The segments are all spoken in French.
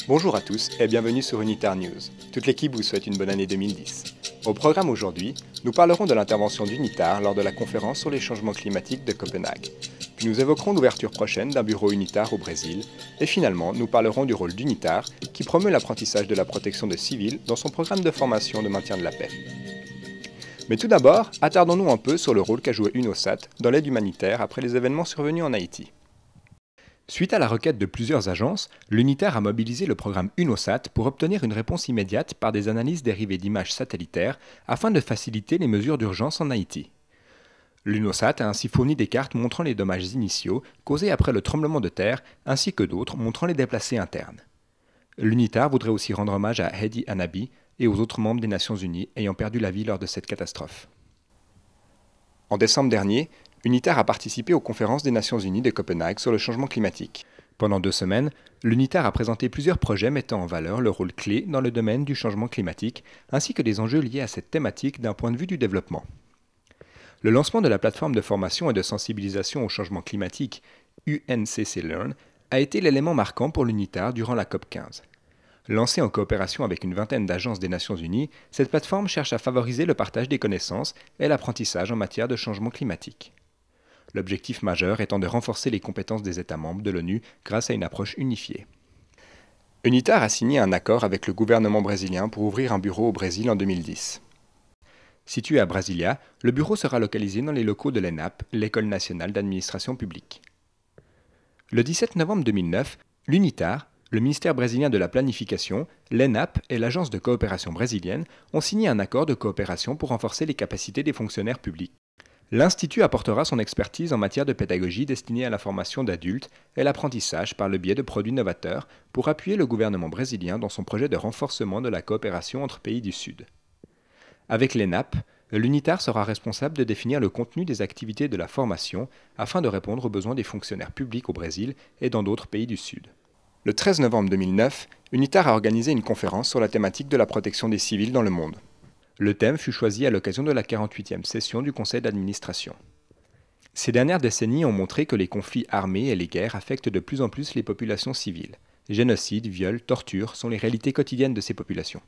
Bonjour à tous et bienvenue sur Unitar News. Toute l'équipe vous souhaite une bonne année 2010. Au programme aujourd'hui, nous parlerons de l'intervention d'Unitar lors de la conférence sur les changements climatiques de Copenhague. Puis nous évoquerons l'ouverture prochaine d'un bureau Unitar au Brésil. Et finalement, nous parlerons du rôle d'Unitar qui promeut l'apprentissage de la protection des civils dans son programme de formation de maintien de la paix. Mais tout d'abord, attardons-nous un peu sur le rôle qu'a joué UNOSAT dans l'aide humanitaire après les événements survenus en Haïti. Suite à la requête de plusieurs agences, l'UNITAR a mobilisé le programme UNOSAT pour obtenir une réponse immédiate par des analyses dérivées d'images satellitaires afin de faciliter les mesures d'urgence en Haïti. L'UNOSAT a ainsi fourni des cartes montrant les dommages initiaux causés après le tremblement de terre ainsi que d'autres montrant les déplacés internes. L'UNITAR voudrait aussi rendre hommage à Heidi Anabi et aux autres membres des Nations Unies ayant perdu la vie lors de cette catastrophe. En décembre dernier, UNITAR a participé aux conférences des Nations Unies de Copenhague sur le changement climatique. Pendant 2 semaines, l'UNITAR a présenté plusieurs projets mettant en valeur le rôle clé dans le domaine du changement climatique, ainsi que des enjeux liés à cette thématique d'un point de vue du développement. Le lancement de la plateforme de formation et de sensibilisation au changement climatique UNCC Learn a été l'élément marquant pour l'UNITAR durant la COP15. Lancée en coopération avec une vingtaine d'agences des Nations Unies, cette plateforme cherche à favoriser le partage des connaissances et l'apprentissage en matière de changement climatique. L'objectif majeur étant de renforcer les compétences des États membres de l'ONU grâce à une approche unifiée. UNITAR a signé un accord avec le gouvernement brésilien pour ouvrir un bureau au Brésil en 2010. Situé à Brasilia, le bureau sera localisé dans les locaux de l'ENAP, l'École nationale d'administration publique. Le 17 novembre 2009, l'UNITAR, le ministère brésilien de la planification, l'ENAP et l'agence de coopération brésilienne ont signé un accord de coopération pour renforcer les capacités des fonctionnaires publics. L'Institut apportera son expertise en matière de pédagogie destinée à la formation d'adultes et l'apprentissage par le biais de produits novateurs pour appuyer le gouvernement brésilien dans son projet de renforcement de la coopération entre pays du Sud. Avec l'ENAP, l'UNITAR sera responsable de définir le contenu des activités de la formation afin de répondre aux besoins des fonctionnaires publics au Brésil et dans d'autres pays du Sud. Le 13 novembre 2009, UNITAR a organisé une conférence sur la thématique de la protection des civils dans le monde. Le thème fut choisi à l'occasion de la 48e session du Conseil d'administration. Ces dernières décennies ont montré que les conflits armés et les guerres affectent de plus en plus les populations civiles. Génocides, viols, tortures sont les réalités quotidiennes de ces populations.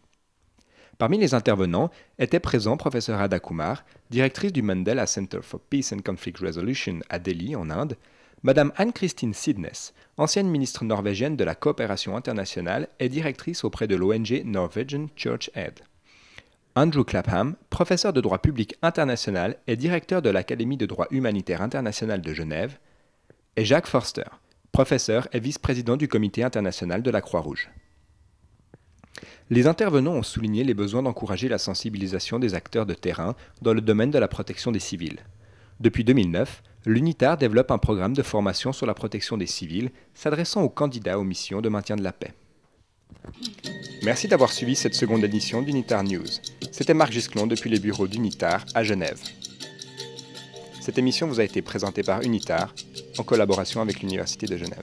Parmi les intervenants était présent professeur Ada Kumar, directrice du Mandela Center for Peace and Conflict Resolution à Delhi, en Inde, Madame Anne-Christine Sidnes, ancienne ministre norvégienne de la coopération internationale et directrice auprès de l'ONG Norwegian Church Aid. Andrew Clapham, professeur de droit public international et directeur de l'Académie de droit humanitaire international de Genève, et Jacques Forster, professeur et vice-président du Comité international de la Croix-Rouge. Les intervenants ont souligné les besoins d'encourager la sensibilisation des acteurs de terrain dans le domaine de la protection des civils. Depuis 2009, l'UNITAR développe un programme de formation sur la protection des civils s'adressant aux candidats aux missions de maintien de la paix. Merci d'avoir suivi cette seconde édition d'Unitar News. C'était Marc Gisclon depuis les bureaux d'Unitar à Genève. Cette émission vous a été présentée par Unitar en collaboration avec l'Université de Genève.